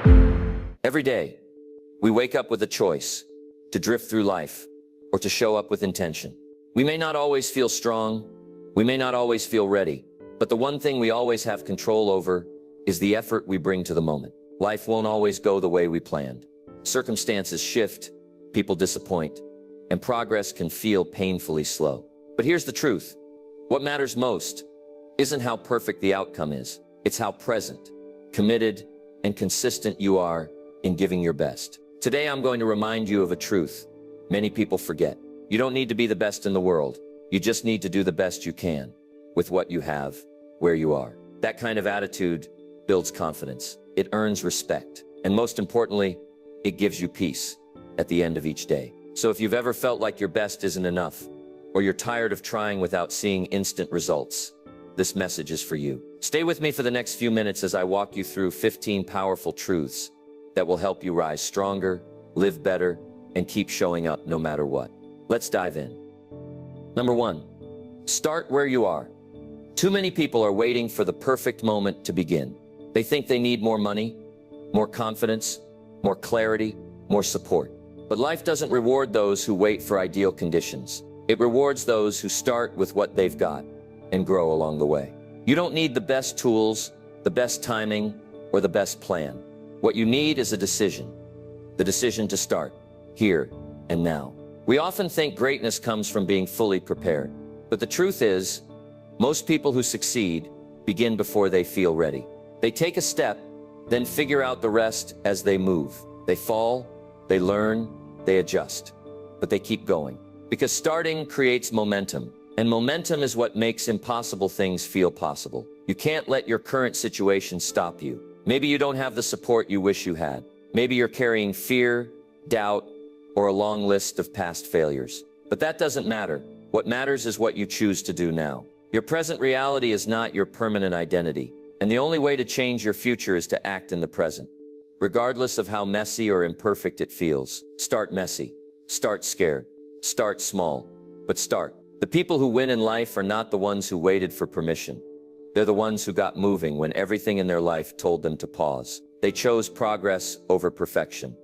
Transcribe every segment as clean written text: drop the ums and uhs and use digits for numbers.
Every day, we wake up with a choice to drift through life or to show up with intention. We may not always feel strong, we may not always feel ready, but the one thing we always have control over is the effort we bring to the moment. Life won't always go the way we planned. Circumstances shift, people disappoint, and progress can feel painfully slow. But here's the truth. What matters most isn't how perfect the outcome is. It's how present, committed, and consistent you are in giving your best. Today, I'm going to remind you of a truth many people forget. You don't need to be the best in the world. You just need to do the best you can with what you have, where you are. That kind of attitude builds confidence. It earns respect. And most importantly, it gives you peace at the end of each day. So if you've ever felt like your best isn't enough, or you're tired of trying without seeing instant results, this message is for you. Stay with me for the next few minutes as I walk you through 15 powerful truths that will help you rise stronger, live better, and keep showing up no matter what. Let's dive in. Number 1, start where you are. Too many people are waiting for the perfect moment to begin. They think they need more money, more confidence, more clarity, more support. But life doesn't reward those who wait for ideal conditions. It rewards those who start with what they've got and grow along the way. You don't need the best tools, the best timing, or the best plan. What you need is a decision. The decision to start, here and now. We often think greatness comes from being fully prepared. But the truth is, most people who succeed begin before they feel ready. They take a step, then figure out the rest as they move. They fall, they learn, they adjust. But they keep going. Because starting creates momentum. And momentum is what makes impossible things feel possible. You can't let your current situation stop you. Maybe you don't have the support you wish you had. Maybe you're carrying fear, doubt, or a long list of past failures. But that doesn't matter. What matters is what you choose to do now. Your present reality is not your permanent identity. And the only way to change your future is to act in the present. Regardless of how messy or imperfect it feels. Start messy. Start scared. Start small. But start. The people who win in life are not the ones who waited for permission. They're the ones who got moving when everything in their life told them to pause. They chose progress over perfection,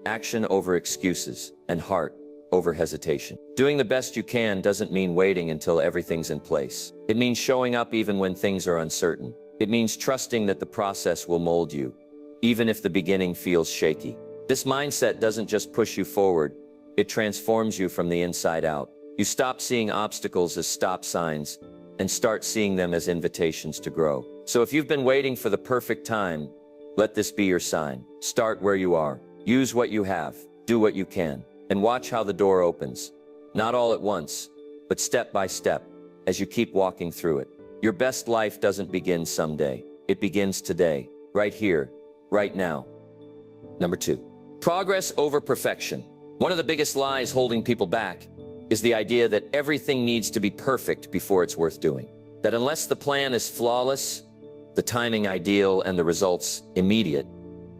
action over excuses, and heart over hesitation. Doing the best you can doesn't mean waiting until everything's in place. It means showing up even when things are uncertain. It means trusting that the process will mold you, even if the beginning feels shaky. This mindset doesn't just push you forward, it transforms you from the inside out. You stop seeing obstacles as stop signs and start seeing them as invitations to grow. So if you've been waiting for the perfect time, let this be your sign. Start where you are. Use what you have. Do what you can. And watch how the door opens. Not all at once, but step by step, as you keep walking through it. Your best life doesn't begin someday. It begins today, right here, right now. Number 2, progress over perfection. One of the biggest lies holding people back is the idea that everything needs to be perfect before it's worth doing. That unless the plan is flawless, the timing ideal, and the results immediate,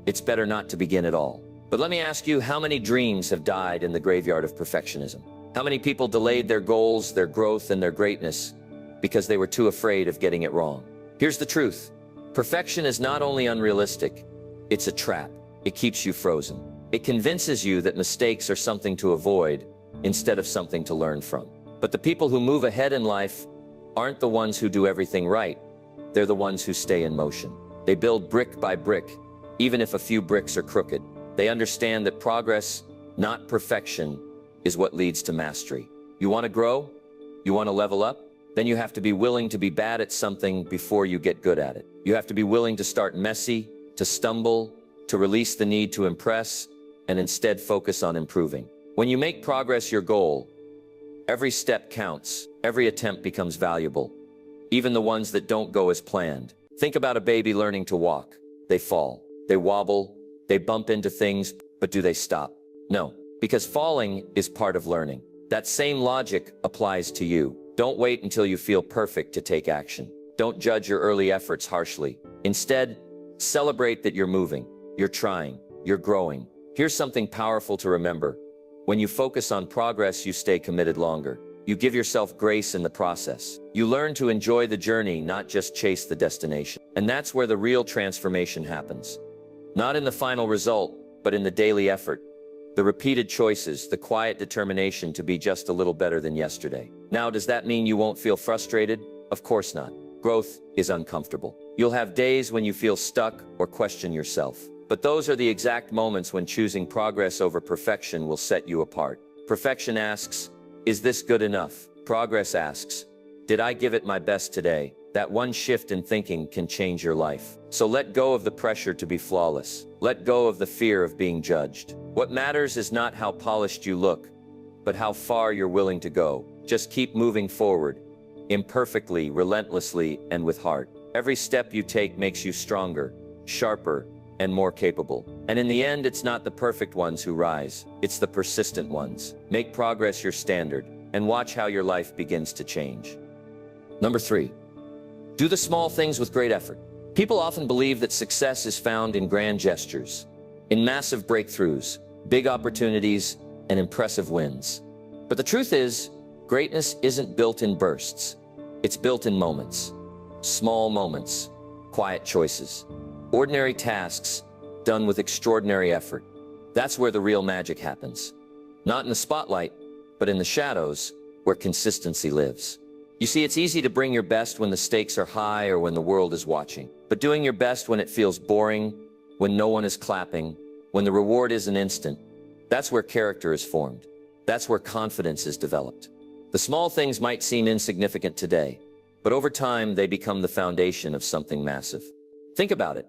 it's better not to begin at all. But let me ask you, how many dreams have died in the graveyard of perfectionism? How many people delayed their goals, their growth, and their greatness because they were too afraid of getting it wrong? Here's the truth. Perfection is not only unrealistic, it's a trap. It keeps you frozen. It convinces you that mistakes are something to avoid instead of something to learn from. But the people who move ahead in life aren't the ones who do everything right. They're the ones who stay in motion. They build brick by brick, even if a few bricks are crooked. They understand that progress, not perfection, is what leads to mastery. You want to grow? You want to level up? Then you have to be willing to be bad at something before you get good at it. You have to be willing to start messy, to stumble, to release the need to impress, and instead focus on improving. When you make progress your goal, every step counts. Every attempt becomes valuable, even the ones that don't go as planned. Think about a baby learning to walk. They fall, they wobble, they bump into things, but do they stop? No, because falling is part of learning. That same logic applies to you. Don't wait until you feel perfect to take action. Don't judge your early efforts harshly. Instead, celebrate that you're moving, you're trying, you're growing. Here's something powerful to remember. When you focus on progress, you stay committed longer. You give yourself grace in the process. You learn to enjoy the journey, not just chase the destination. And that's where the real transformation happens. Not in the final result, but in the daily effort. The repeated choices, the quiet determination to be just a little better than yesterday. Now, does that mean you won't feel frustrated? Of course not. Growth is uncomfortable. You'll have days when you feel stuck or question yourself. But those are the exact moments when choosing progress over perfection will set you apart. Perfection asks, is this good enough? Progress asks, did I give it my best today? That one shift in thinking can change your life. So let go of the pressure to be flawless. Let go of the fear of being judged. What matters is not how polished you look, but how far you're willing to go. Just keep moving forward, imperfectly, relentlessly, and with heart. Every step you take makes you stronger, sharper, and more capable. And in the end, it's not the perfect ones who rise, it's the persistent ones. Make progress your standard, and watch how your life begins to change. Number 3, do the small things with great effort. People often believe that success is found in grand gestures, in massive breakthroughs, big opportunities, and impressive wins. But the truth is, greatness isn't built in bursts. It's built in moments. Small moments, quiet choices, ordinary tasks done with extraordinary effort. That's where the real magic happens. Not in the spotlight, but in the shadows where consistency lives. You see, it's easy to bring your best when the stakes are high or when the world is watching. But doing your best when it feels boring, when no one is clapping, when the reward isn't instant, that's where character is formed. That's where confidence is developed. The small things might seem insignificant today, but over time they become the foundation of something massive. Think about it.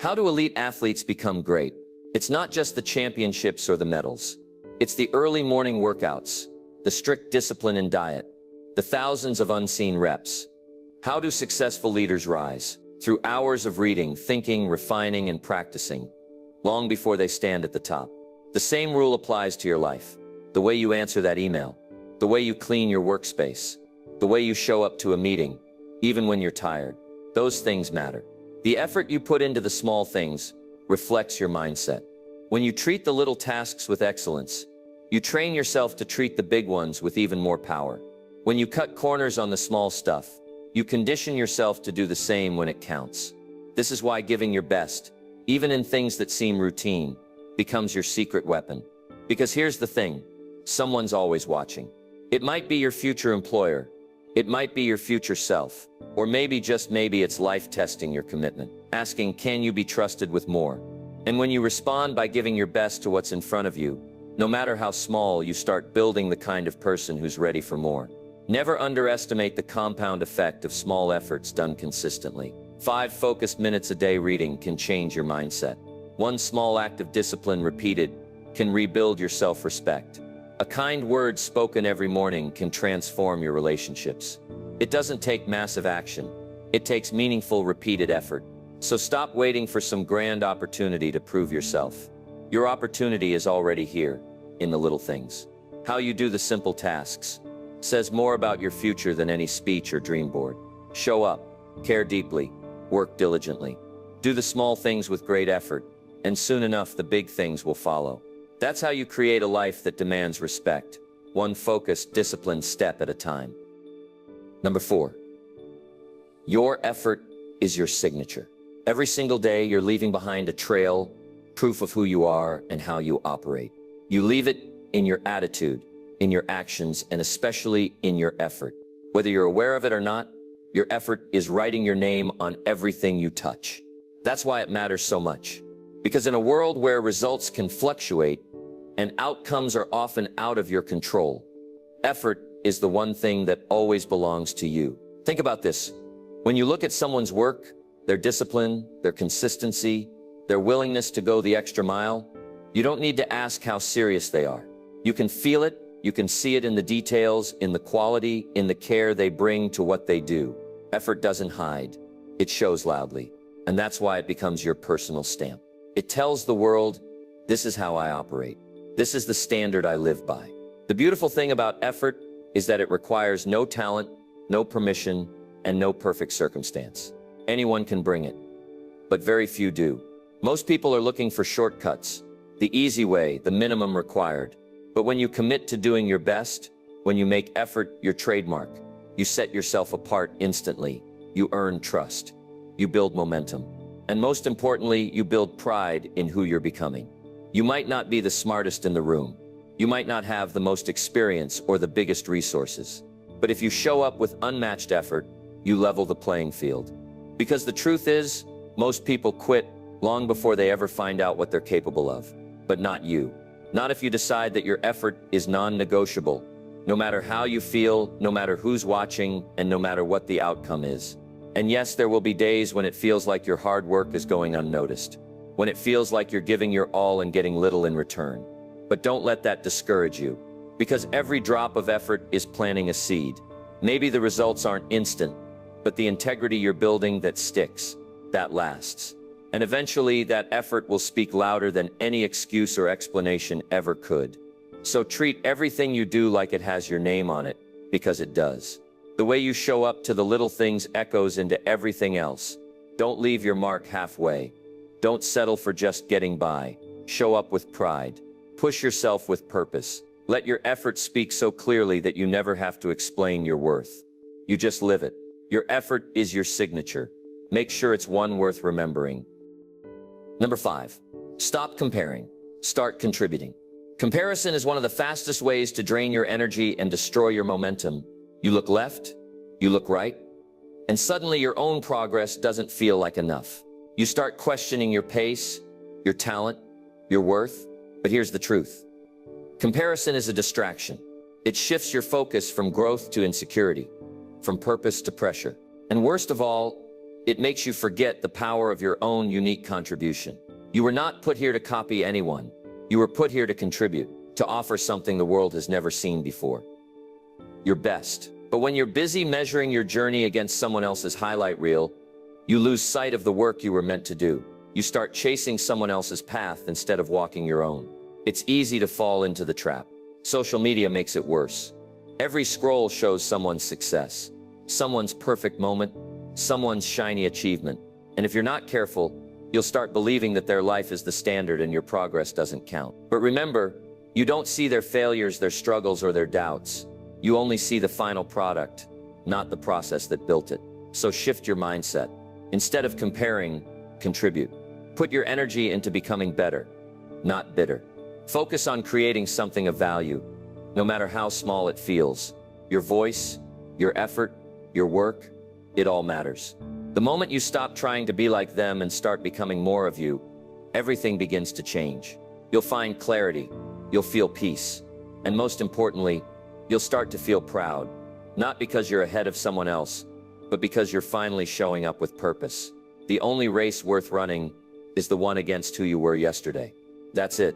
How do elite athletes become great? It's not just the championships or the medals. It's the early morning workouts, the strict discipline in diet, the thousands of unseen reps. How do successful leaders rise? Through hours of reading, thinking, refining, and practicing, long before they stand at the top. The same rule applies to your life. The way you answer that email, the way you clean your workspace, the way you show up to a meeting, even when you're tired. Those things matter. The effort you put into the small things reflects your mindset. When you treat the little tasks with excellence, you train yourself to treat the big ones with even more power. When you cut corners on the small stuff, you condition yourself to do the same when it counts. This is why giving your best, even in things that seem routine, becomes your secret weapon. Because here's the thing, someone's always watching. It might be your future employer, it might be your future self, or maybe, just maybe, it's life testing your commitment, asking, can you be trusted with more? And when you respond by giving your best to what's in front of you, no matter how small, you start building the kind of person who's ready for more. Never underestimate the compound effect of small efforts done consistently. 5 focused minutes a day reading can change your mindset. One small act of discipline repeated can rebuild your self-respect. A kind word spoken every morning can transform your relationships. It doesn't take massive action. It takes meaningful, repeated effort. So stop waiting for some grand opportunity to prove yourself. Your opportunity is already here, in the little things. How you do the simple tasks says more about your future than any speech or dream board. Show up, care deeply, work diligently. Do the small things with great effort, and soon enough the big things will follow. That's how you create a life that demands respect, one focused, disciplined step at a time. Number 4, your effort is your signature. Every single day you're leaving behind a trail, proof of who you are and how you operate. You leave it in your attitude, in your actions, and especially in your effort. Whether you're aware of it or not, your effort is writing your name on everything you touch. That's why it matters so much. Because in a world where results can fluctuate and outcomes are often out of your control, effort is the one thing that always belongs to you. Think about this. When you look at someone's work, their discipline, their consistency, their willingness to go the extra mile, you don't need to ask how serious they are. You can feel it, you can see it in the details, in the quality, in the care they bring to what they do. Effort doesn't hide, it shows loudly. And that's why it becomes your personal stamp. It tells the world, this is how I operate. This is the standard I live by. The beautiful thing about effort is that it requires no talent, no permission, and no perfect circumstance. Anyone can bring it, but very few do. Most people are looking for shortcuts, the easy way, the minimum required. But when you commit to doing your best, when you make effort your trademark, you set yourself apart instantly. You earn trust. You build momentum. And most importantly, you build pride in who you're becoming. You might not be the smartest in the room. You might not have the most experience or the biggest resources. But if you show up with unmatched effort, you level the playing field. Because the truth is, most people quit long before they ever find out what they're capable of. But not you. Not if you decide that your effort is non-negotiable, no matter how you feel, no matter who's watching, and no matter what the outcome is. And yes, there will be days when it feels like your hard work is going unnoticed, when it feels like you're giving your all and getting little in return. But don't let that discourage you, because every drop of effort is planting a seed. Maybe the results aren't instant, but the integrity you're building that sticks, that lasts. And eventually that effort will speak louder than any excuse or explanation ever could. So treat everything you do like it has your name on it, because it does. The way you show up to the little things echoes into everything else. Don't leave your mark halfway. Don't settle for just getting by. Show up with pride. Push yourself with purpose. Let your effort speak so clearly that you never have to explain your worth. You just live it. Your effort is your signature. Make sure it's one worth remembering. Number 5, stop comparing. Start contributing. Comparison is one of the fastest ways to drain your energy and destroy your momentum. You look left, you look right, and suddenly your own progress doesn't feel like enough. You start questioning your pace, your talent, your worth. But here's the truth. Comparison is a distraction. It shifts your focus from growth to insecurity, from purpose to pressure. And worst of all, it makes you forget the power of your own unique contribution. You were not put here to copy anyone. You were put here to contribute, to offer something the world has never seen before. Your best. But when you're busy measuring your journey against someone else's highlight reel, you lose sight of the work you were meant to do. You start chasing someone else's path instead of walking your own. It's easy to fall into the trap. Social media makes it worse. Every scroll shows someone's success, someone's perfect moment, someone's shiny achievement. And if you're not careful, you'll start believing that their life is the standard and your progress doesn't count. But remember, you don't see their failures, their struggles, or their doubts. You only see the final product, not the process that built it. So shift your mindset. Instead of comparing, contribute. Put your energy into becoming better, not bitter. Focus on creating something of value, no matter how small it feels. Your voice, your effort, your work, it all matters. The moment you stop trying to be like them and start becoming more of you, everything begins to change. You'll find clarity, you'll feel peace, and most importantly, you'll start to feel proud, not because you're ahead of someone else, but because you're finally showing up with purpose. The only race worth running is the one against who you were yesterday. That's it.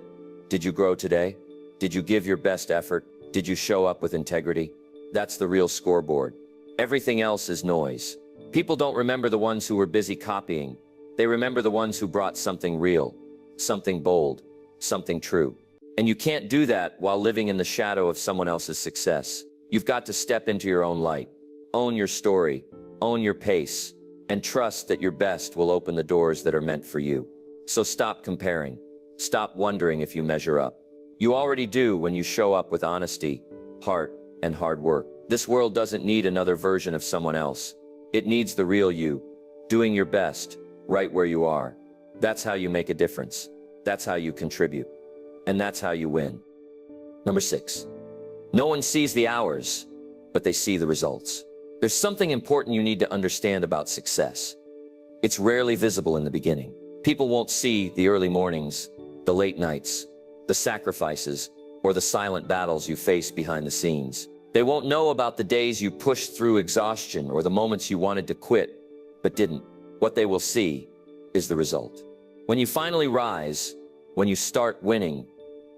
Did you grow today? Did you give your best effort? Did you show up with integrity? That's the real scoreboard. Everything else is noise. People don't remember the ones who were busy copying. They remember the ones who brought something real, something bold, something true. And you can't do that while living in the shadow of someone else's success. You've got to step into your own light. Own your story, own your pace, and trust that your best will open the doors that are meant for you. So stop comparing. Stop wondering if you measure up. You already do when you show up with honesty, heart, and hard work. This world doesn't need another version of someone else. It needs the real you, doing your best, right where you are. That's how you make a difference. That's how you contribute. And that's how you win. Number 6, no one sees the hours, but they see the results. There's something important you need to understand about success. It's rarely visible in the beginning. People won't see the early mornings, the late nights, the sacrifices, or the silent battles you face behind the scenes. They won't know about the days you pushed through exhaustion or the moments you wanted to quit, but didn't. What they will see is the result. When you finally rise, when you start winning,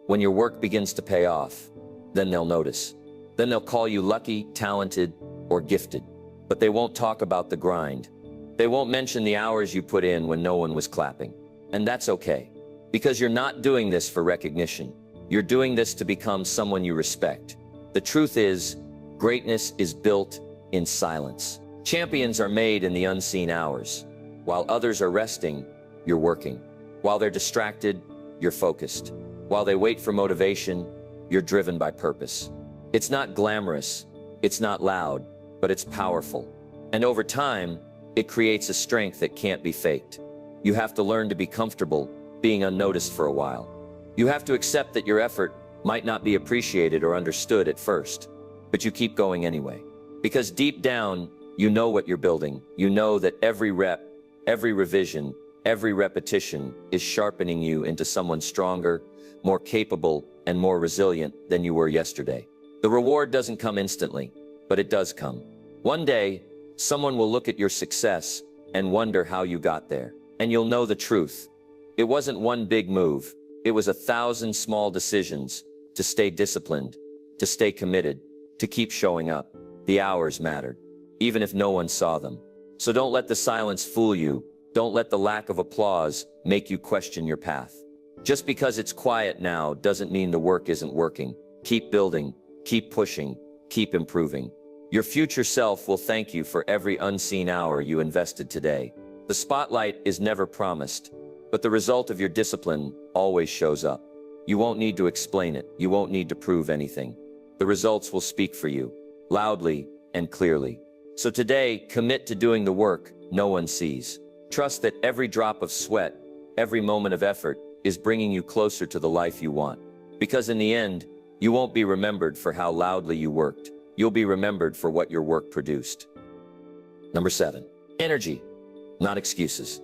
when your work begins to pay off, then they'll notice. Then they'll call you lucky, talented, or gifted. But they won't talk about the grind. They won't mention the hours you put in when no one was clapping. And that's okay, because you're not doing this for recognition. You're doing this to become someone you respect. The truth is, greatness is built in silence. Champions are made in the unseen hours. While others are resting, you're working. While they're distracted, you're focused. While they wait for motivation, you're driven by purpose. It's not glamorous, it's not loud, but it's powerful. And over time, it creates a strength that can't be faked. You have to learn to be comfortable being unnoticed for a while. You have to accept that your effort might not be appreciated or understood at first, but you keep going anyway. Because deep down, you know what you're building. You know that every rep, every revision, every repetition is sharpening you into someone stronger, more capable, and more resilient than you were yesterday. The reward doesn't come instantly, but it does come. One day, someone will look at your success and wonder how you got there. And you'll know the truth. It wasn't one big move. It was 1,000 small decisions to stay disciplined, to stay committed, to keep showing up. The hours mattered, even if no one saw them. So don't let the silence fool you. Don't let the lack of applause make you question your path. Just because it's quiet now doesn't mean the work isn't working. Keep building, keep pushing, keep improving. Your future self will thank you for every unseen hour you invested today. The spotlight is never promised, but the result of your discipline always shows up. You won't need to explain it. You won't need to prove anything. The results will speak for you, loudly and clearly. So today, commit to doing the work no one sees. Trust that every drop of sweat, every moment of effort is bringing you closer to the life you want. Because in the end, you won't be remembered for how loudly you worked. You'll be remembered for what your work produced. Number 7, energy, not excuses.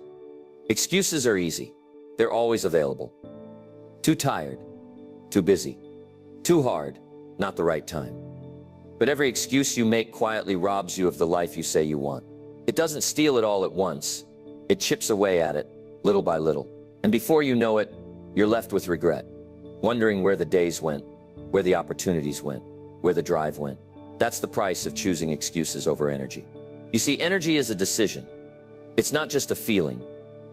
Excuses are easy. They're always available. Too tired, too busy, too hard, not the right time. But every excuse you make quietly robs you of the life you say you want. It doesn't steal it all at once. It chips away at it, little by little. And before you know it, you're left with regret, wondering where the days went, where the opportunities went, where the drive went. That's the price of choosing excuses over energy. You see, energy is a decision. It's not just a feeling,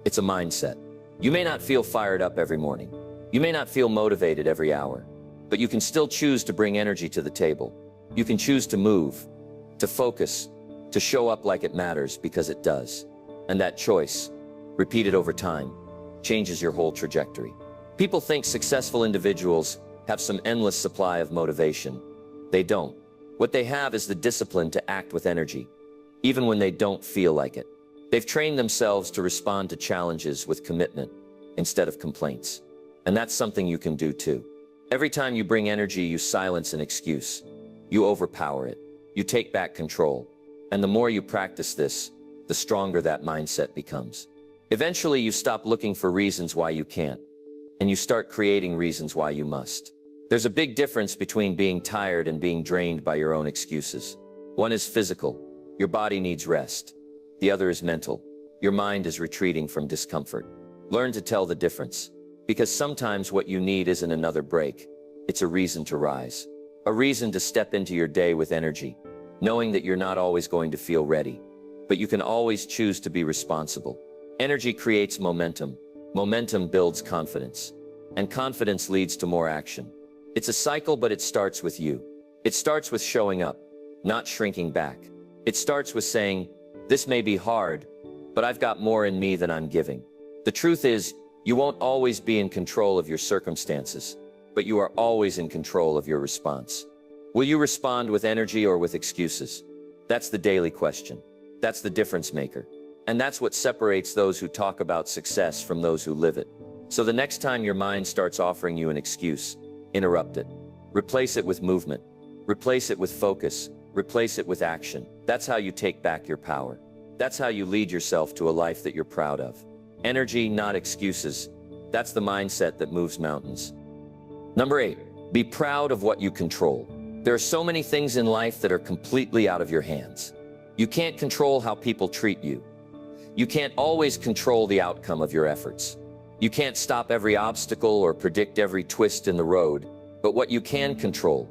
it's a mindset. You may not feel fired up every morning. You may not feel motivated every hour, but you can still choose to bring energy to the table. You can choose to move, to focus, to show up like it matters because it does. And that choice, repeated over time, changes your whole trajectory. People think successful individuals have some endless supply of motivation. They don't. What they have is the discipline to act with energy, even when they don't feel like it. They've trained themselves to respond to challenges with commitment instead of complaints. And that's something you can do too. Every time you bring energy, you silence an excuse. You overpower it. You take back control. And the more you practice this, the stronger that mindset becomes. Eventually, you stop looking for reasons why you can't, and you start creating reasons why you must. There's a big difference between being tired and being drained by your own excuses. One is physical. Your body needs rest. The other is mental. Your mind is retreating from discomfort. Learn to tell the difference. Because sometimes what you need isn't another break. It's a reason to rise. A reason to step into your day with energy, knowing that you're not always going to feel ready, but you can always choose to be responsible. Energy creates momentum. Momentum builds confidence. And confidence leads to more action. It's a cycle, but it starts with you. It starts with showing up, not shrinking back. It starts with saying, "This may be hard, but I've got more in me than I'm giving." The truth is, you won't always be in control of your circumstances, but you are always in control of your response. Will you respond with energy or with excuses? That's the daily question. That's the difference maker. And that's what separates those who talk about success from those who live it. So the next time your mind starts offering you an excuse, interrupt it. Replace it with movement. Replace it with focus. Replace it with action. That's how you take back your power. That's how you lead yourself to a life that you're proud of. Energy, not excuses. That's the mindset that moves mountains. Number 8, be proud of what you control. There are so many things in life that are completely out of your hands. You can't control how people treat you. You can't always control the outcome of your efforts. You can't stop every obstacle or predict every twist in the road, but what you can control,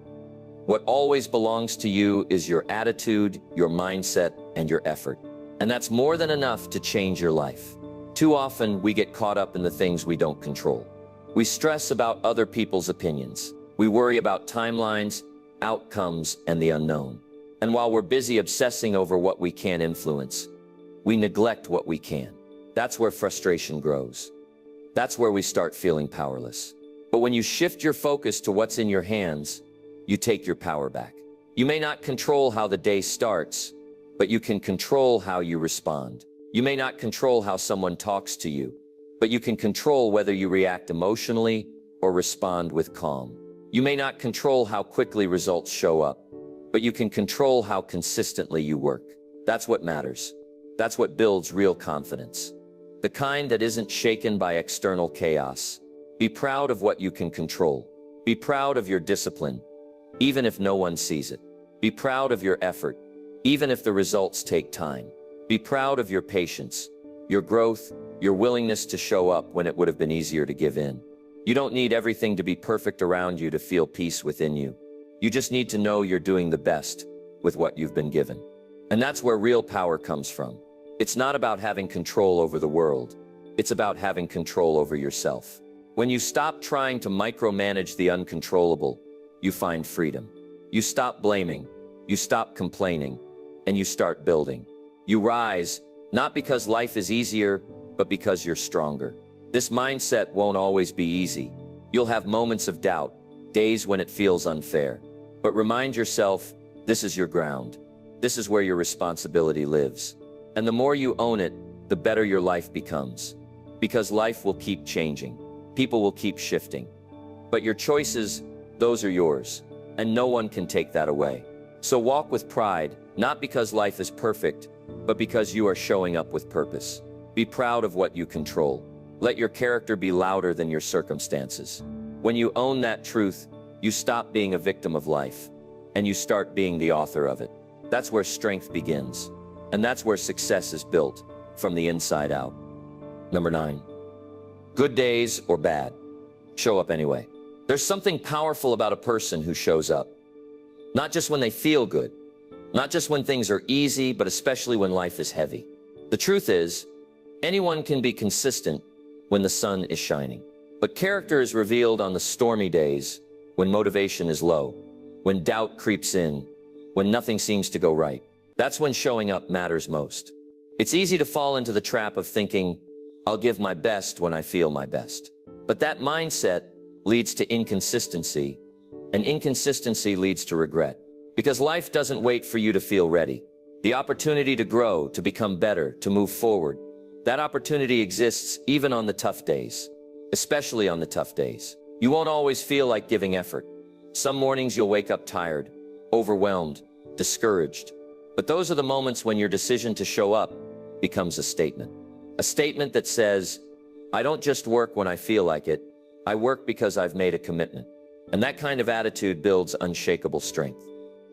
what always belongs to you, is your attitude, your mindset, and your effort. And that's more than enough to change your life. Too often, we get caught up in the things we don't control. We stress about other people's opinions. We worry about timelines, outcomes, and the unknown. And while we're busy obsessing over what we can't influence, we neglect what we can. That's where frustration grows. That's where we start feeling powerless. But when you shift your focus to what's in your hands, you take your power back. You may not control how the day starts, but you can control how you respond. You may not control how someone talks to you, but you can control whether you react emotionally or respond with calm. You may not control how quickly results show up, but you can control how consistently you work. That's what matters. That's what builds real confidence. The kind that isn't shaken by external chaos. Be proud of what you can control. Be proud of your discipline, even if no one sees it. Be proud of your effort, even if the results take time. Be proud of your patience, your growth, your willingness to show up when it would have been easier to give in. You don't need everything to be perfect around you to feel peace within you. You just need to know you're doing the best with what you've been given. And that's where real power comes from. It's not about having control over the world. It's about having control over yourself. When you stop trying to micromanage the uncontrollable, you find freedom. You stop blaming, you stop complaining, and you start building. You rise, not because life is easier, but because you're stronger. This mindset won't always be easy. You'll have moments of doubt, days when it feels unfair. But remind yourself, this is your ground. This is where your responsibility lives. And the more you own it, the better your life becomes. Because life will keep changing. People will keep shifting. But your choices, those are yours. And no one can take that away. So walk with pride, not because life is perfect, but because you are showing up with purpose. Be proud of what you control. Let your character be louder than your circumstances. When you own that truth, you stop being a victim of life, and you start being the author of it. That's where strength begins. And that's where success is built, from the inside out. Number 9. Good days or bad, show up anyway. There's something powerful about a person who shows up. Not just when they feel good, not just when things are easy, but especially when life is heavy. The truth is, anyone can be consistent when the sun is shining. But character is revealed on the stormy days, when motivation is low, when doubt creeps in, when nothing seems to go right. That's when showing up matters most. It's easy to fall into the trap of thinking, I'll give my best when I feel my best. But that mindset leads to inconsistency, and inconsistency leads to regret. Because life doesn't wait for you to feel ready. The opportunity to grow, to become better, to move forward, that opportunity exists even on the tough days, especially on the tough days. You won't always feel like giving effort. Some mornings you'll wake up tired, overwhelmed, discouraged. But those are the moments when your decision to show up becomes a statement. A statement that says, I don't just work when I feel like it, I work because I've made a commitment. And that kind of attitude builds unshakable strength.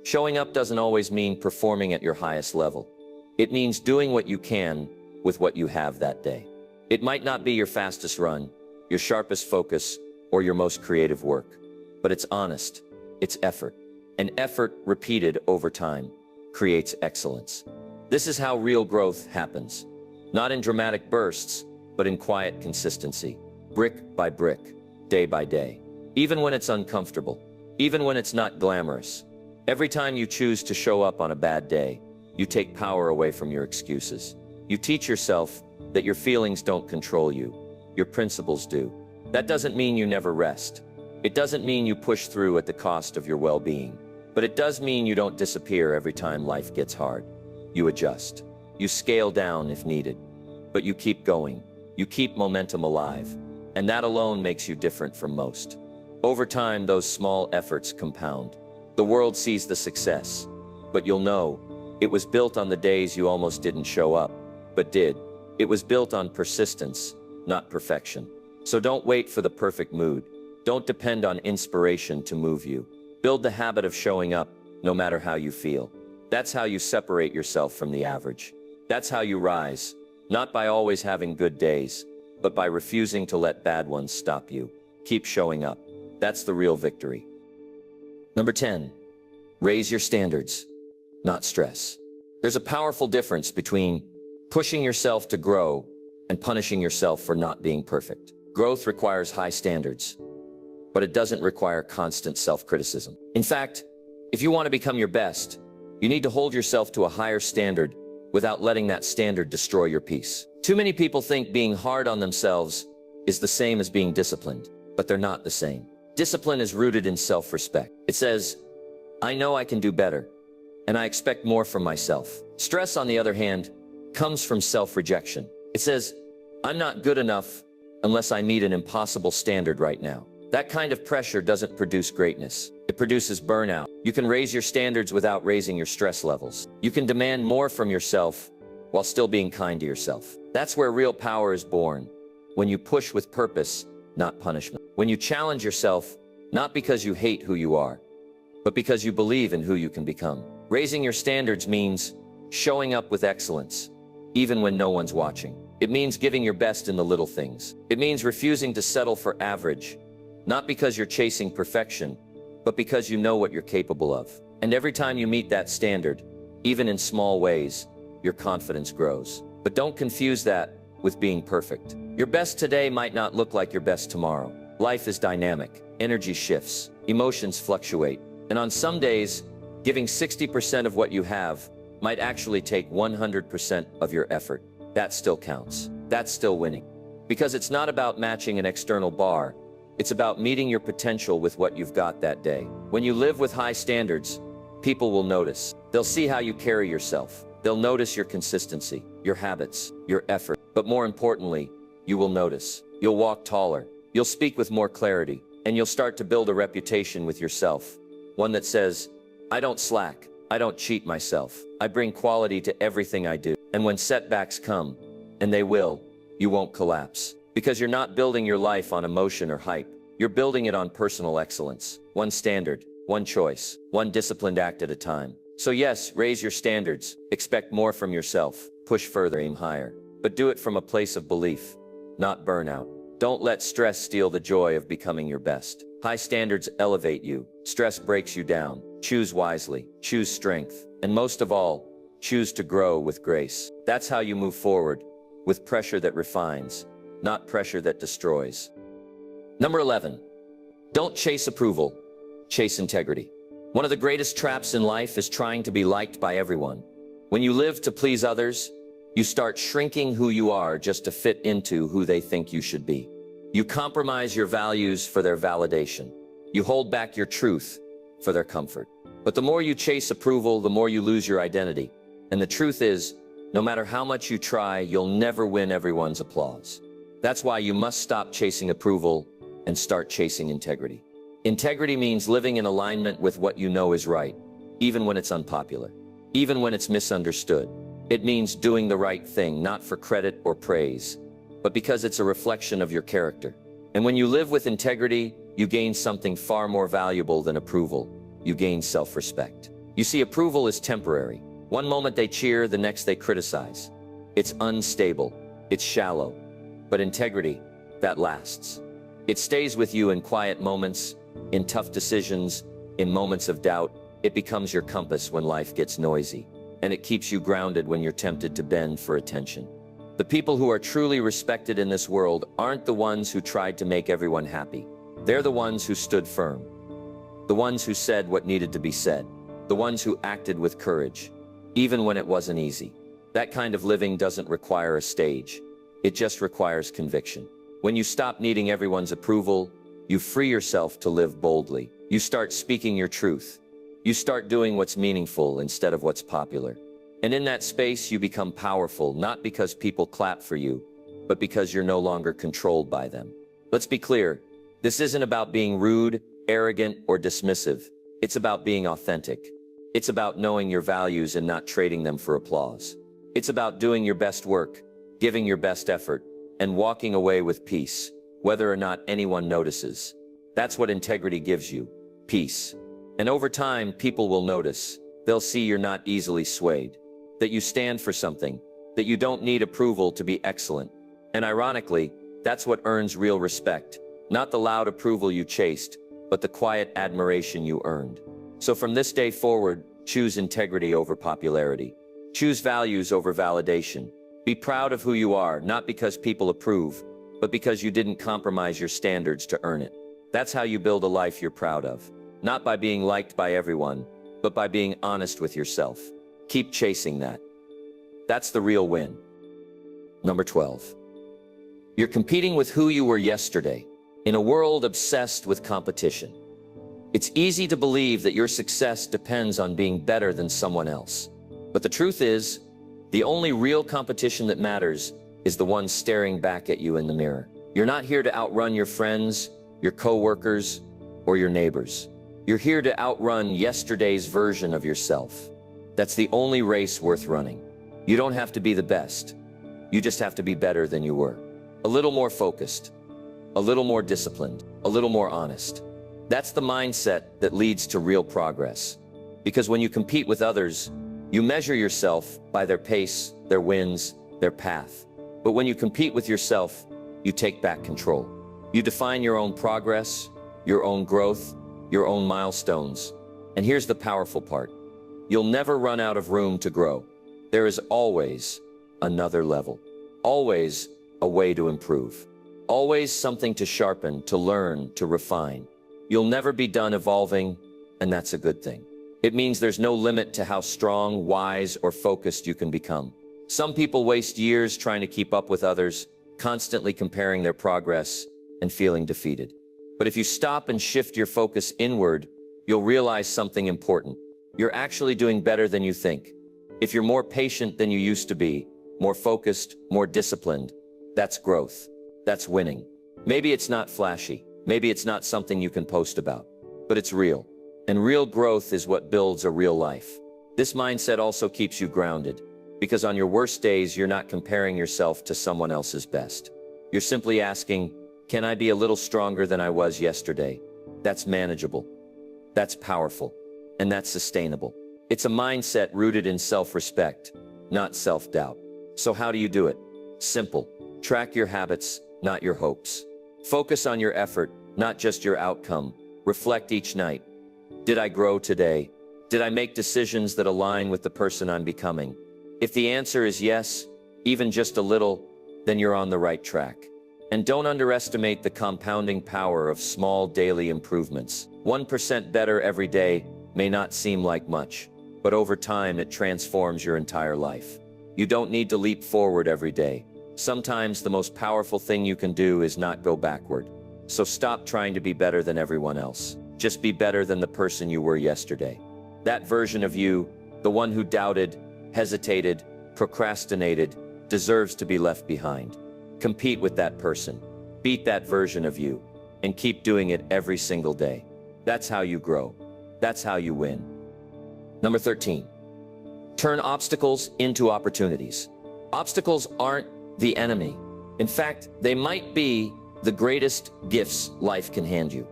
Showing up doesn't always mean performing at your highest level. It means doing what you can with what you have that day. It might not be your fastest run, your sharpest focus, or your most creative work, but it's honest, it's effort. And effort repeated over time creates excellence. This is how real growth happens. Not in dramatic bursts, but in quiet consistency, brick by brick, day by day. Even when it's uncomfortable, even when it's not glamorous. Every time you choose to show up on a bad day, you take power away from your excuses. You teach yourself that your feelings don't control you, your principles do. That doesn't mean you never rest. It doesn't mean you push through at the cost of your well-being. But it does mean you don't disappear every time life gets hard. You adjust. You scale down if needed. But you keep going. You keep momentum alive. And that alone makes you different from most. Over time, those small efforts compound. The world sees the success, but you'll know it was built on the days you almost didn't show up, but did. It was built on persistence, not perfection. So don't wait for the perfect mood. Don't depend on inspiration to move you. Build the habit of showing up, no matter how you feel. That's how you separate yourself from the average. That's how you rise, not by always having good days, but by refusing to let bad ones stop you. Keep showing up. That's the real victory. Number 10, raise your standards, not stress. There's a powerful difference between pushing yourself to grow and punishing yourself for not being perfect. Growth requires high standards, but it doesn't require constant self-criticism. In fact, if you want to become your best, you need to hold yourself to a higher standard without letting that standard destroy your peace. Too many people think being hard on themselves is the same as being disciplined, but they're not the same. Discipline is rooted in self-respect. It says, I know I can do better, and I expect more from myself. Stress, on the other hand, comes from self-rejection. It says, I'm not good enough unless I meet an impossible standard right now. That kind of pressure doesn't produce greatness. It produces burnout. You can raise your standards without raising your stress levels. You can demand more from yourself while still being kind to yourself. That's where real power is born. When you push with purpose, not punishment. When you challenge yourself, not because you hate who you are, but because you believe in who you can become. Raising your standards means showing up with excellence, even when no one's watching. It means giving your best in the little things. It means refusing to settle for average, not because you're chasing perfection, but because you know what you're capable of. And every time you meet that standard, even in small ways, your confidence grows. But don't confuse that with being perfect. Your best today might not look like your best tomorrow. Life is dynamic, energy shifts, emotions fluctuate, and on some days, giving 60% of what you have might actually take 100% of your effort. That still counts. That's still winning. Because it's not about matching an external bar, it's about meeting your potential with what you've got that day. When you live with high standards, people will notice. They'll see how you carry yourself. They'll notice your consistency, your habits, your effort. But more importantly, you will notice. You'll walk taller. You'll speak with more clarity. And you'll start to build a reputation with yourself. One that says, I don't slack. I don't cheat myself. I bring quality to everything I do. And when setbacks come, and they will, you won't collapse. Because you're not building your life on emotion or hype. You're building it on personal excellence. One standard, one choice, one disciplined act at a time. So yes, raise your standards. Expect more from yourself. Push further, aim higher. But do it from a place of belief, not burnout. Don't let stress steal the joy of becoming your best. High standards elevate you. Stress breaks you down. Choose wisely. Choose strength. And most of all, choose to grow with grace. That's how you move forward, with pressure that refines, not pressure that destroys. Number 11, don't chase approval, chase integrity. One of the greatest traps in life is trying to be liked by everyone. When you live to please others, you start shrinking who you are just to fit into who they think you should be. You compromise your values for their validation. You hold back your truth for their comfort. But the more you chase approval, the more you lose your identity. And the truth is, no matter how much you try, you'll never win everyone's applause. That's why you must stop chasing approval and start chasing integrity. Integrity means living in alignment with what you know is right, even when it's unpopular, even when it's misunderstood. It means doing the right thing, not for credit or praise, but because it's a reflection of your character. And when you live with integrity, you gain something far more valuable than approval. You gain self-respect. You see, approval is temporary. One moment they cheer, the next they criticize. It's unstable. It's shallow. But integrity, that lasts. It stays with you in quiet moments, in tough decisions, in moments of doubt. It becomes your compass when life gets noisy. And it keeps you grounded when you're tempted to bend for attention. The people who are truly respected in this world aren't the ones who tried to make everyone happy. They're the ones who stood firm. The ones who said what needed to be said. The ones who acted with courage, even when it wasn't easy. That kind of living doesn't require a stage. It just requires conviction. When you stop needing everyone's approval, you free yourself to live boldly. You start speaking your truth. You start doing what's meaningful instead of what's popular. And in that space, you become powerful, not because people clap for you, but because you're no longer controlled by them. Let's be clear. This isn't about being rude, arrogant, or dismissive. It's about being authentic. It's about knowing your values and not trading them for applause. It's about doing your best work, giving your best effort, and walking away with peace, whether or not anyone notices. That's what integrity gives you, peace. And over time, people will notice. They'll see you're not easily swayed, that you stand for something, that you don't need approval to be excellent. And ironically, that's what earns real respect. Not the loud approval you chased, but the quiet admiration you earned. So from this day forward, choose integrity over popularity. Choose values over validation. Be proud of who you are, not because people approve, but because you didn't compromise your standards to earn it. That's how you build a life you're proud of. Not by being liked by everyone, but by being honest with yourself. Keep chasing that. That's the real win. Number 12. You're competing with who you were yesterday, in a world obsessed with competition. It's easy to believe that your success depends on being better than someone else. But the truth is, The only real competition that matters is the one staring back at you in the mirror. You're not here to outrun your friends, your coworkers, or your neighbors. You're here to outrun yesterday's version of yourself. That's the only race worth running. You don't have to be the best. You just have to be better than you were. A little more focused, a little more disciplined, a little more honest. That's the mindset that leads to real progress. Because when you compete with others, you measure yourself by their pace, their wins, their path. But when you compete with yourself, you take back control. You define your own progress, your own growth, your own milestones. And here's the powerful part. You'll never run out of room to grow. There is always another level. Always a way to improve. Always something to sharpen, to learn, to refine. You'll never be done evolving, and that's a good thing. It means there's no limit to how strong, wise, or focused you can become. Some people waste years trying to keep up with others, constantly comparing their progress and feeling defeated. But if you stop and shift your focus inward, you'll realize something important. You're actually doing better than you think. If you're more patient than you used to be, more focused, more disciplined, that's growth. That's winning. Maybe it's not flashy. Maybe it's not something you can post about, but it's real. And real growth is what builds a real life. This mindset also keeps you grounded, because on your worst days, you're not comparing yourself to someone else's best. You're simply asking, can I be a little stronger than I was yesterday? That's manageable. That's powerful. And that's sustainable. It's a mindset rooted in self-respect, not self-doubt. So how do you do it? Simple. Track your habits, not your hopes. Focus on your effort, not just your outcome. Reflect each night. Did I grow today? Did I make decisions that align with the person I'm becoming? If the answer is yes, even just a little, then you're on the right track. And don't underestimate the compounding power of small daily improvements. 1% better every day may not seem like much, but over time it transforms your entire life. You don't need to leap forward every day. Sometimes the most powerful thing you can do is not go backward. So stop trying to be better than everyone else. Just be better than the person you were yesterday. That version of you, the one who doubted, hesitated, procrastinated, deserves to be left behind. Compete with that person. Beat that version of you. And keep doing it every single day. That's how you grow. That's how you win. Number 13. Turn obstacles into opportunities. Obstacles aren't the enemy. In fact, they might be the greatest gifts life can hand you.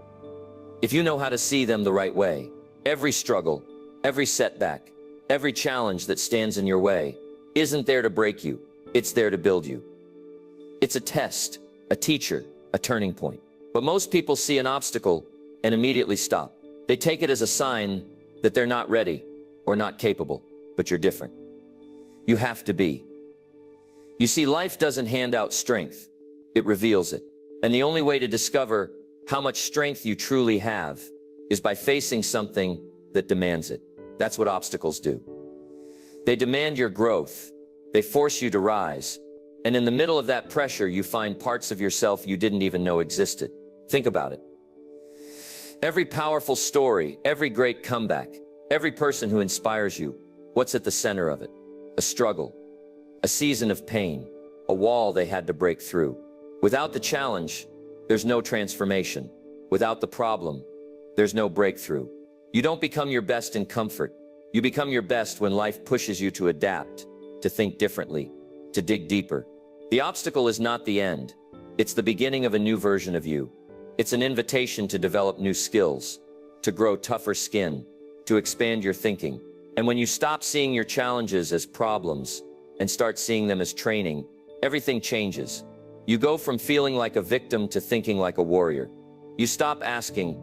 If you know how to see them the right way, every struggle, every setback, every challenge that stands in your way isn't there to break you, it's there to build you. It's a test, a teacher, a turning point. But most people see an obstacle and immediately stop. They take it as a sign that they're not ready or not capable, but you're different. You have to be. You see, life doesn't hand out strength, it reveals it. And the only way to discover how much strength you truly have is by facing something that demands it. That's what obstacles do. They demand your growth. They force you to rise. And in the middle of that pressure, you find parts of yourself you didn't even know existed. Think about it. Every powerful story, every great comeback, every person who inspires you, what's at the center of it? A struggle, a season of pain, a wall they had to break through. Without the challenge, there's no transformation. Without the problem, there's no breakthrough. You don't become your best in comfort. You become your best when life pushes you to adapt, to think differently, to dig deeper. The obstacle is not the end. It's the beginning of a new version of you. It's an invitation to develop new skills, to grow tougher skin, to expand your thinking. And when you stop seeing your challenges as problems and start seeing them as training, everything changes. You go from feeling like a victim to thinking like a warrior. You stop asking,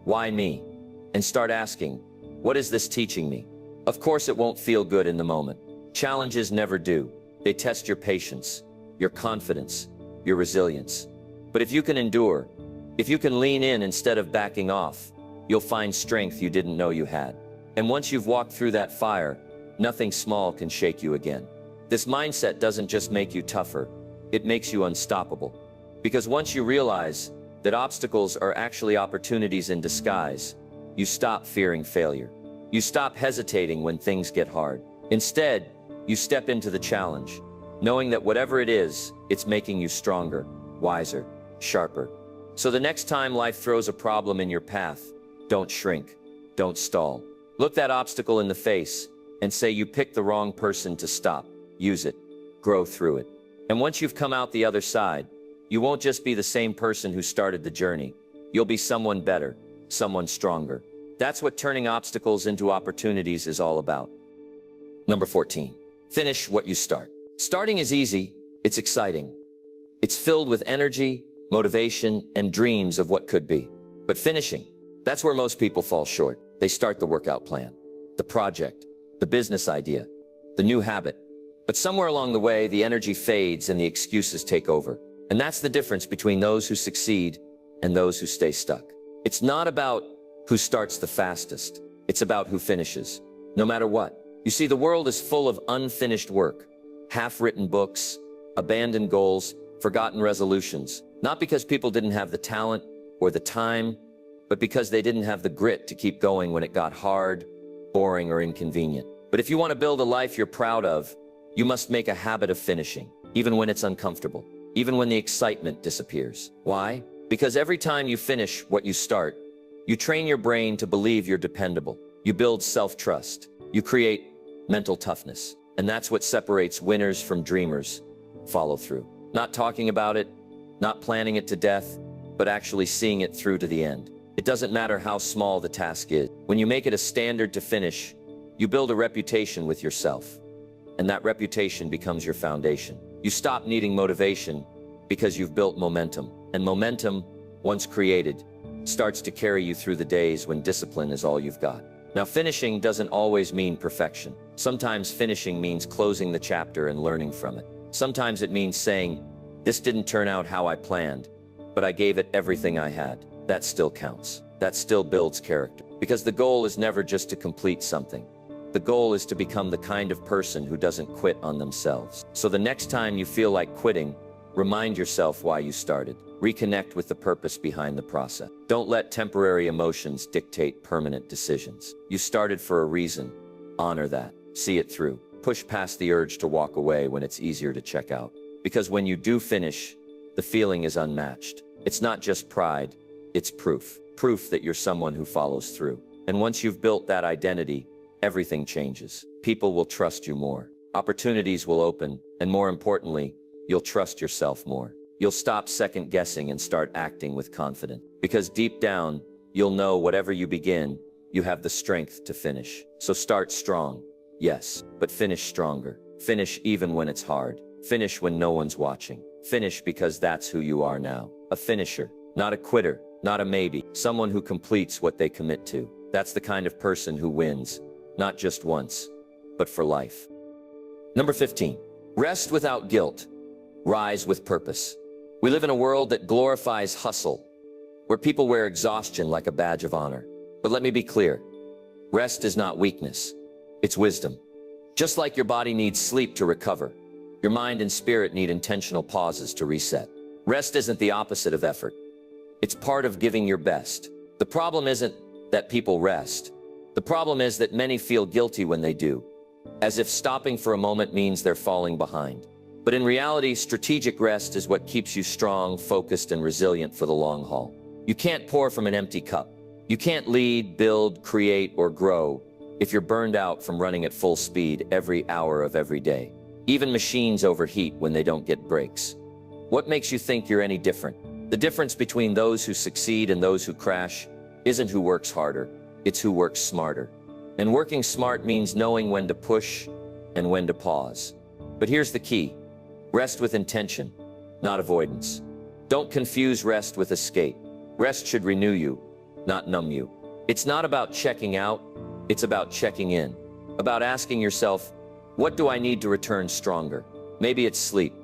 why me? And start asking, what is this teaching me? Of course it won't feel good in the moment. Challenges never do. They test your patience, your confidence, your resilience. But if you can endure, if you can lean in instead of backing off, you'll find strength you didn't know you had. And once you've walked through that fire, nothing small can shake you again. This mindset doesn't just make you tougher, it makes you unstoppable. Because once you realize that obstacles are actually opportunities in disguise, you stop fearing failure. You stop hesitating when things get hard. Instead, you step into the challenge, knowing that whatever it is, it's making you stronger, wiser, sharper. So the next time life throws a problem in your path, don't shrink, don't stall. Look that obstacle in the face and say you picked the wrong person to stop. Use it, grow through it. And once you've come out the other side, you won't just be the same person who started the journey. You'll be someone better, someone stronger. That's what turning obstacles into opportunities is all about. Number 14, finish what you start. Starting is easy, it's exciting. It's filled with energy, motivation, and dreams of what could be. But finishing, that's where most people fall short. They start the workout plan, the project, the business idea, the new habit. But somewhere along the way, the energy fades and the excuses take over. And that's the difference between those who succeed and those who stay stuck. It's not about who starts the fastest. It's about who finishes, no matter what. You see, the world is full of unfinished work, half-written books, abandoned goals, forgotten resolutions. Not because people didn't have the talent or the time, but because they didn't have the grit to keep going when it got hard, boring, or inconvenient. But if you want to build a life you're proud of, you must make a habit of finishing, even when it's uncomfortable, even when the excitement disappears. Why? Because every time you finish what you start, you train your brain to believe you're dependable. You build self-trust. You create mental toughness. And that's what separates winners from dreamers. Follow through. Not talking about it, not planning it to death, but actually seeing it through to the end. It doesn't matter how small the task is. When you make it a standard to finish, you build a reputation with yourself. And that reputation becomes your foundation. You stop needing motivation because you've built momentum. And momentum, once created, starts to carry you through the days when discipline is all you've got. Now, finishing doesn't always mean perfection. Sometimes finishing means closing the chapter and learning from it. Sometimes it means saying, this didn't turn out how I planned, but I gave it everything I had. That still counts. That still builds character. Because the goal is never just to complete something. The goal is to become the kind of person who doesn't quit on themselves. So the next time you feel like quitting, remind yourself why you started. Reconnect with the purpose behind the process. Don't let temporary emotions dictate permanent decisions. You started for a reason. Honor that. See it through. Push past the urge to walk away when it's easier to check out. Because when you do finish, the feeling is unmatched. It's not just pride, it's proof. Proof that you're someone who follows through. And once you've built that identity, everything changes. People will trust you more. Opportunities will open, and more importantly, you'll trust yourself more. You'll stop second-guessing and start acting with confidence. Because deep down, you'll know whatever you begin, you have the strength to finish. So start strong, yes, but finish stronger. Finish even when it's hard. Finish when no one's watching. Finish because that's who you are now. A finisher, not a quitter, not a maybe. Someone who completes what they commit to. That's the kind of person who wins, not just once, but for life. Number 15, rest without guilt. Rise with purpose. We live in a world that glorifies hustle, where people wear exhaustion like a badge of honor. But let me be clear, rest is not weakness, it's wisdom. Just like your body needs sleep to recover, your mind and spirit need intentional pauses to reset. Rest isn't the opposite of effort. It's part of giving your best. The problem isn't that people rest. The problem is that many feel guilty when they do, as if stopping for a moment means they're falling behind. But in reality, strategic rest is what keeps you strong, focused, and resilient for the long haul. You can't pour from an empty cup. You can't lead, build, create, or grow if you're burned out from running at full speed every hour of every day. Even machines overheat when they don't get breaks. What makes you think you're any different? The difference between those who succeed and those who crash isn't who works harder, it's who works smarter. And working smart means knowing when to push and when to pause. But here's the key. Rest with intention, not avoidance. Don't confuse rest with escape. Rest should renew you, not numb you. It's not about checking out, it's about checking in. About asking yourself, what do I need to return stronger? Maybe it's sleep,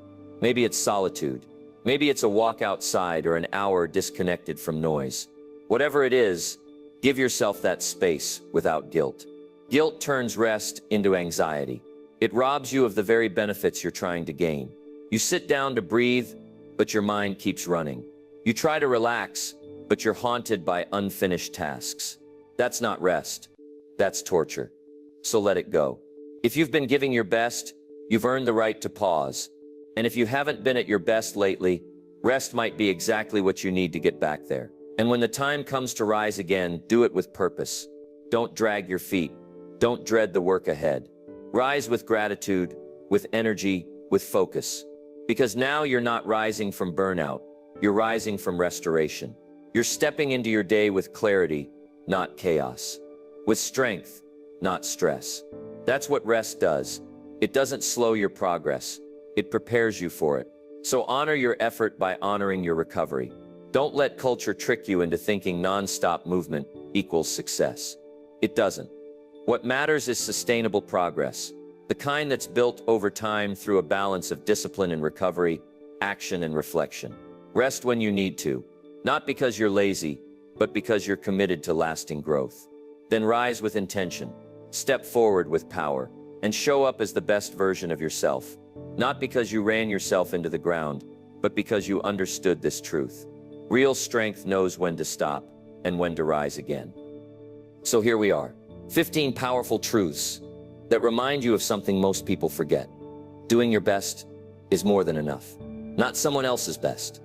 maybe it's solitude, maybe it's a walk outside or an hour disconnected from noise. Whatever it is, give yourself that space without guilt. Guilt turns rest into anxiety. It robs you of the very benefits you're trying to gain. You sit down to breathe, but your mind keeps running. You try to relax, but you're haunted by unfinished tasks. That's not rest. That's torture. So let it go. If you've been giving your best, you've earned the right to pause. And if you haven't been at your best lately, rest might be exactly what you need to get back there. And when the time comes to rise again, do it with purpose. Don't drag your feet. Don't dread the work ahead. Rise with gratitude, with energy, with focus. Because now you're not rising from burnout, you're rising from restoration. You're stepping into your day with clarity, not chaos. With strength, not stress. That's what rest does. It doesn't slow your progress. It prepares you for it. So honor your effort by honoring your recovery. Don't let culture trick you into thinking non-stop movement equals success. It doesn't. What matters is sustainable progress, the kind that's built over time through a balance of discipline and recovery, action and reflection. Rest when you need to, not because you're lazy, but because you're committed to lasting growth. Then rise with intention, step forward with power, and show up as the best version of yourself. Not because you ran yourself into the ground, but because you understood this truth. Real strength knows when to stop and when to rise again. So here we are, 15 powerful truths that remind you of something most people forget. Doing your best is more than enough. Not someone else's best.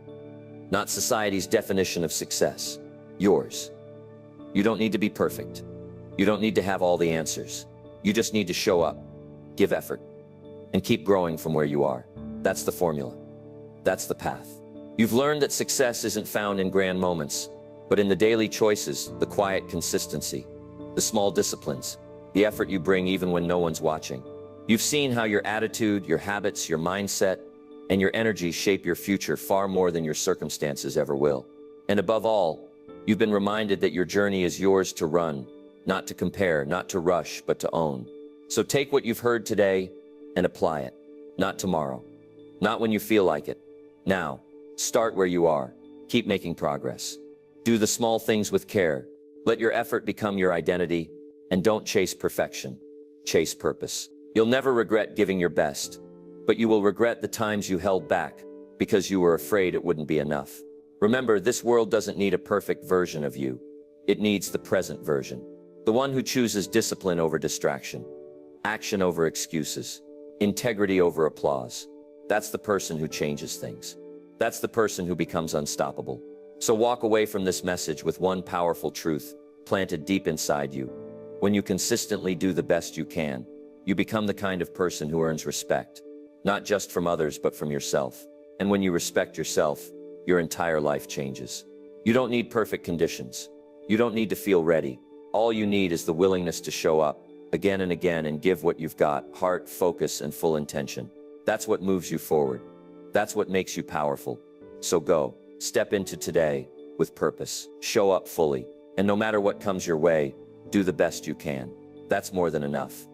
Not society's definition of success. Yours. You don't need to be perfect. You don't need to have all the answers. You just need to show up, give effort, and keep growing from where you are. That's the formula. That's the path. You've learned that success isn't found in grand moments, but in the daily choices, the quiet consistency, the small disciplines, the effort you bring even when no one's watching. You've seen how your attitude, your habits, your mindset, and your energy shape your future far more than your circumstances ever will. And above all, you've been reminded that your journey is yours to run, not to compare, not to rush, but to own. So take what you've heard today and apply it. Not tomorrow. Not when you feel like it. Now. Start where you are. Keep making progress. Do the small things with care. Let your effort become your identity. And don't chase perfection. Chase purpose. You'll never regret giving your best, but you will regret the times you held back because you were afraid it wouldn't be enough. Remember, this world doesn't need a perfect version of you. It needs the present version. The one who chooses discipline over distraction, action over excuses, integrity over applause. That's the person who changes things. That's the person who becomes unstoppable. So walk away from this message with one powerful truth planted deep inside you. When you consistently do the best you can, you become the kind of person who earns respect, not just from others, but from yourself. And when you respect yourself, your entire life changes. You don't need perfect conditions. You don't need to feel ready. All you need is the willingness to show up again and again and give what you've got, heart, focus, and full intention. That's what moves you forward. That's what makes you powerful. So go, step into today with purpose, show up fully, and no matter what comes your way, do the best you can. That's more than enough.